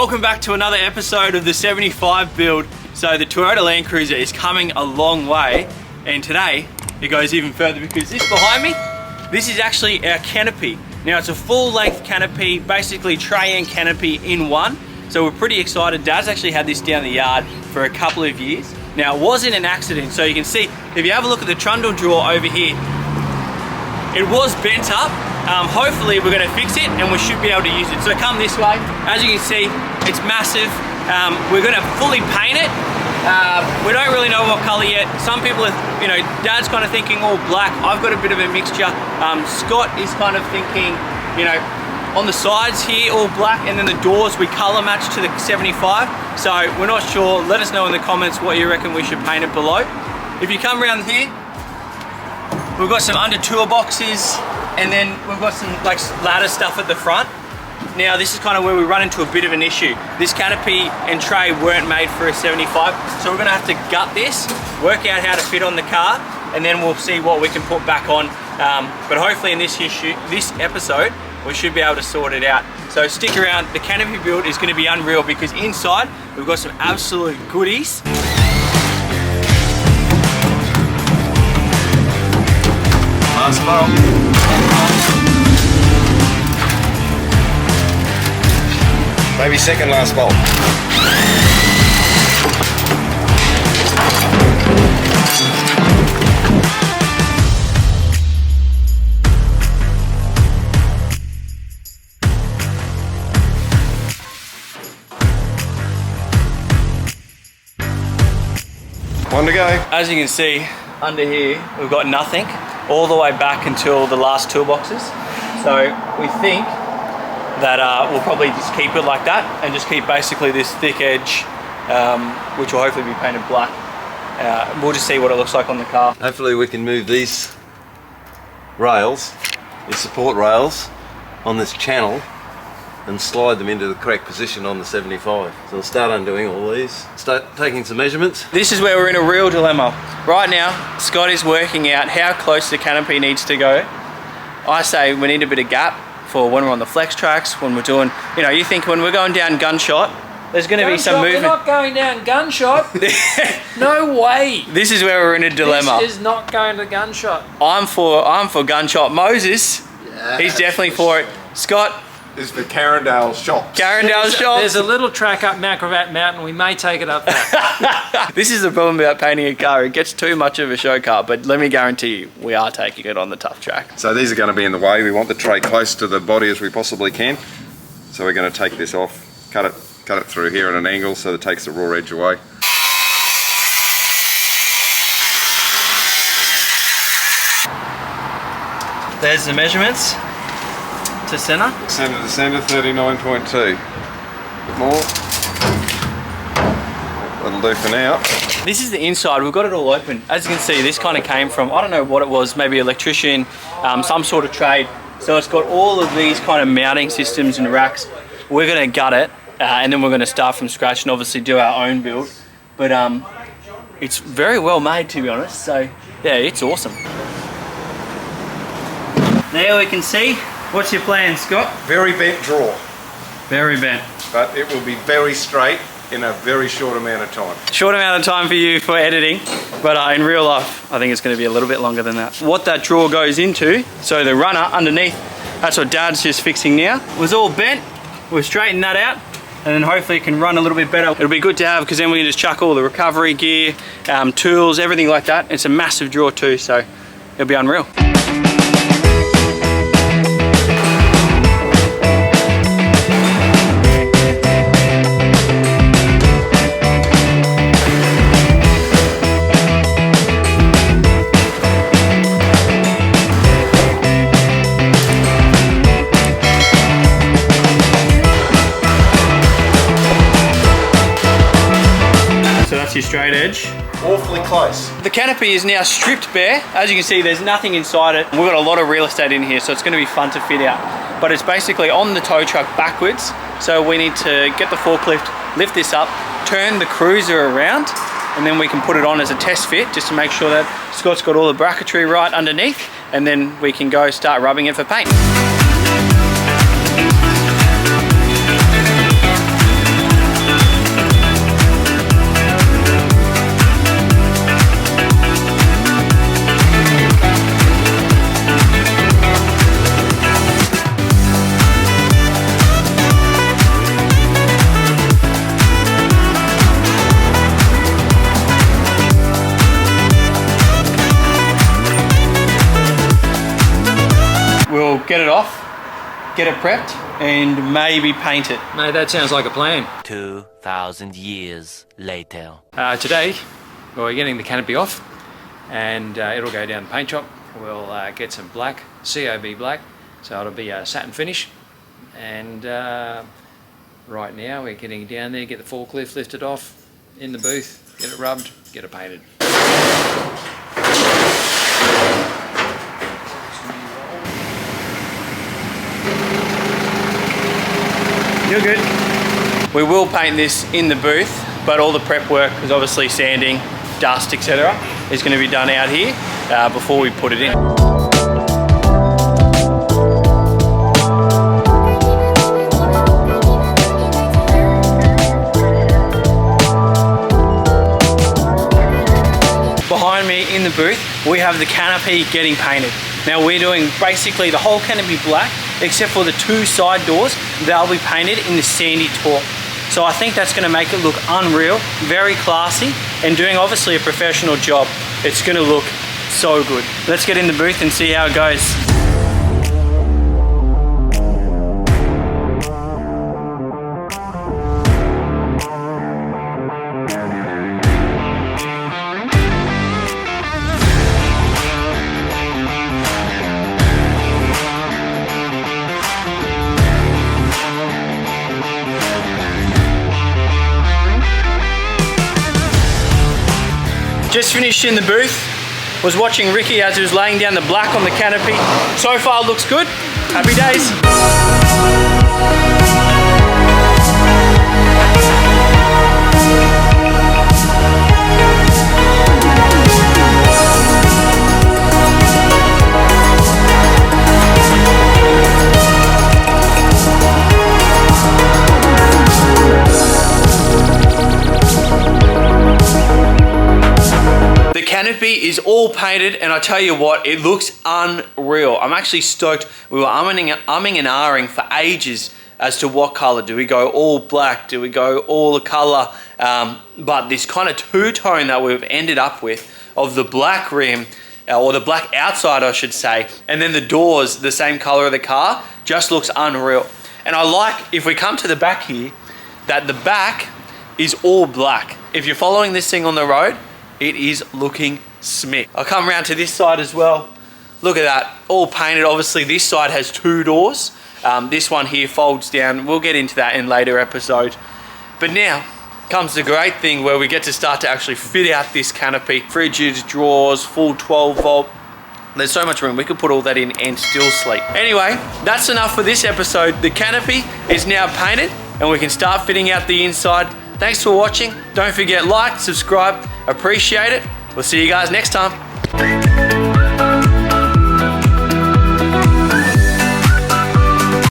Welcome back to another episode of the 75 build. So the Toyota Land Cruiser is coming a long way, and today it goes even further because this behind me, this is actually our canopy. Now it's a full length canopy, basically tray and canopy in one. So we're pretty excited. Dad's actually had this down the yard for a couple of years. Now it wasn't an accident, so you can see, if you have a look at the trundle drawer over here, it was bent up. Hopefully we're going to fix it and we should be able to use it. So come this way. As you can see, it's massive. We're going to fully paint it. We don't really know what color yet. Some people are, Dad's kind of thinking all black. I've got a bit of a mixture. Scott is kind of thinking, on the sides here all black, and then the doors we color match to the 75. So we're not sure. Let us know in the comments what you reckon we should paint it below. If you come around here, we've got some under toolboxes, and then we've got some like ladder stuff at the front. Now this is kind of where we run into a bit of an issue. This canopy and tray weren't made for a 75, so we're gonna have to gut this, work out how to fit on the car, and then we'll see what we can put back on. But hopefully in this episode, we should be able to sort it out. So stick around. The canopy build is gonna be unreal because inside we've got some absolute goodies. Last bolt. Maybe second last bolt. One to go. As you can see, under here, we've got nothing all the way back until the last toolboxes. So we think that we'll probably just keep it like that and just keep basically this thick edge, which will hopefully be painted black. We'll just see what it looks like on the car. Hopefully we can move these rails, these support rails, on this channel and slide them into the correct position on the 75. So we'll start undoing all these, start taking some measurements. This is where we're in a real dilemma. Right now, Scott is working out how close the canopy needs to go. I say we need a bit of gap for when we're on the flex tracks, when we're doing, you think when we're going down Gunshot, there's going to be some movement. We're not going down Gunshot. No way. This is where we're in a dilemma. This is not going to Gunshot. I'm for Gunshot. Moses, he's definitely for it. Scott is for Carindale Shops. Carindale Shops. There's a little track up Macrovat Mountain. We may take it up there. This is the problem about painting a car. It gets too much of a show car, but let me guarantee you, we are taking it on the tough track. So these are going to be in the way. We want the tray close to the body as we possibly can. So we're going to take this off, cut it through here at an angle so that it takes the raw edge away. There's the measurements to center. Center to center, 39.2. More. That'll do for now. This is the inside. We've got it all open. As you can see, this kind of came from, I don't know what it was, maybe electrician, some sort of trade. So it's got all of these kind of mounting systems and racks. We're going to gut it, and then we're going to start from scratch and obviously do our own build. But it's very well made, to be honest. So yeah, it's awesome. There we can see. What's your plan, Scott? Very bent draw. Very bent. But it will be very straight in a very short amount of time. Short amount of time for you for editing, but in real life, I think it's going to be a little bit longer than that. What that drawer goes into, so the runner underneath, that's what Dad's just fixing now, was all bent. We'll straighten that out, and then hopefully it can run a little bit better. It'll be good to have, because then we can just chuck all the recovery gear, tools, everything like that. It's a massive drawer too, so it'll be unreal. Your straight edge. Awfully close. The canopy is now stripped bare. As you can see, there's nothing inside it. We've got a lot of real estate in here, so it's going to be fun to fit out. But it's basically on the tow truck backwards. So we need to get the forklift, lift this up, turn the cruiser around, and then we can put it on as a test fit just to make sure that Scott's got all the bracketry right underneath, and then we can go start rubbing it for paint. get it off, get it prepped, and maybe paint it. Mate, that sounds like a plan. 2,000 years later. Today, we're getting the canopy off, and it'll go down the paint shop. We'll get some black, COB black, so it'll be a satin finish. And right now we're getting down there, get the forklift lifted off in the booth, get it rubbed, get it painted. You're good. We will paint this in the booth, but all the prep work is obviously sanding, dust, etc. is going to be done out here before we put it in. Behind me in the booth, we have the canopy getting painted. Now we're doing basically the whole canopy black, except for the two side doors. They'll be painted in the sandy taupe. So I think that's gonna make it look unreal, very classy, and doing obviously a professional job. It's gonna look so good. Let's get in the booth and see how it goes. Just finished in the booth, was watching Ricky as he was laying down the black on the canopy. So far looks good, happy days. The canopy is all painted, and I tell you what, it looks unreal. I'm actually stoked. We were umming and ahhing for ages as to what color. Do we go all black? Do we go all the color? But this kind of two-tone that we've ended up with of the black rim, or the black outside I should say, and then the doors the same color of the car, just looks unreal. And I like, if we come to the back here, that the back is all black. If you're following this thing on the road, it is looking smick. I'll come around to this side as well. Look at that, all painted. Obviously this side has two doors. This one here folds down. We'll get into that in later episodes. But now comes the great thing where we get to start to actually fit out this canopy. Fridges, drawers, full 12 volt. There's so much room, we could put all that in and still sleep. Anyway, that's enough for this episode. The canopy is now painted and we can start fitting out the inside. Thanks for watching. Don't forget, like, subscribe, appreciate it. We'll see you guys next time.